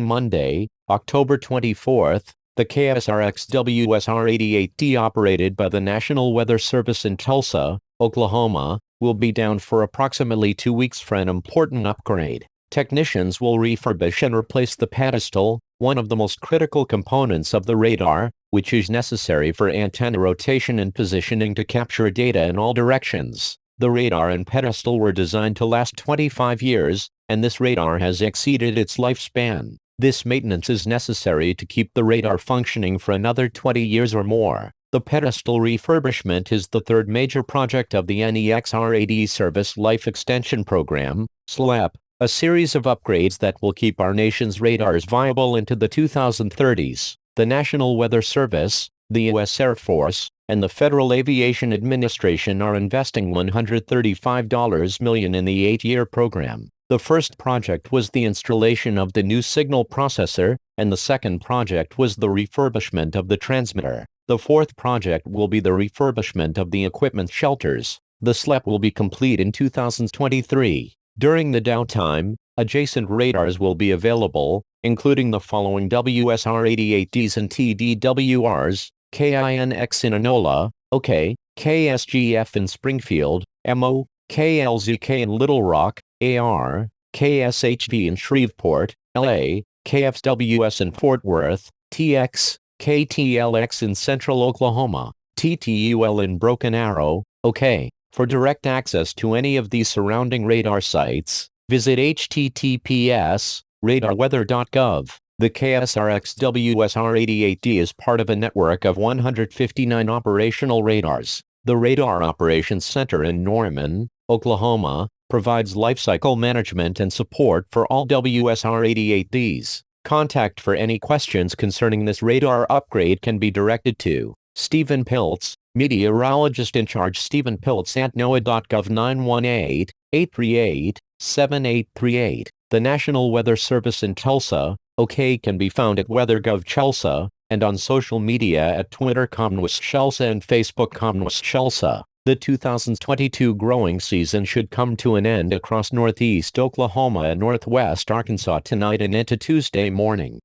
Monday, October 24th, the KSRX WSR-88D operated by the National Weather Service in Tulsa, Oklahoma, will be down for approximately 2 weeks for an important upgrade. Technicians will refurbish and replace the pedestal, one of the most critical components of the radar, which is necessary for antenna rotation and positioning to capture data in all directions. The radar and pedestal were designed to last 25 years, and this radar has exceeded its lifespan. This maintenance is necessary to keep the radar functioning for another 20 years or more. The pedestal refurbishment is the third major project of the NEXRAD Service Life Extension Program, SLEP, a series of upgrades that will keep our nation's radars viable into the 2030s. The National Weather Service, the U.S. Air Force, and the Federal Aviation Administration are investing $135 million in the 8-year program. The first project was the installation of the new signal processor, and the second project was the refurbishment of the transmitter. The fourth project will be the refurbishment of the equipment shelters. The SLEP will be complete in 2023. During the downtime, adjacent radars will be available, including the following WSR-88Ds and TDWRs, KINX in Enola, OK, KSGF in Springfield, MO, KLZK in Little Rock, AR, KSHV in Shreveport, LA, KFWS in Fort Worth, TX, KTLX in Central Oklahoma, TTUL in Broken Arrow, OK. For direct access to any of these surrounding radar sites, visit https://radarweather.gov. The KSRX WSR-88D is part of a network of 159 operational radars. The Radar Operations Center in Norman, Oklahoma, provides lifecycle management and support for all WSR-88Ds. Contact for any questions concerning this radar upgrade can be directed to Stephen Piltz, meteorologist in charge. Stephen Piltz at NOAA.gov. 918-838-7838. The National Weather Service in Tulsa, OK, can be found at WeatherGov Chelsea, and on social media at Twitter @ComNewsChelsea and Facebook @ComNewsChelsea. The 2022 growing season should come to an end across northeast Oklahoma and northwest Arkansas tonight and into Tuesday morning.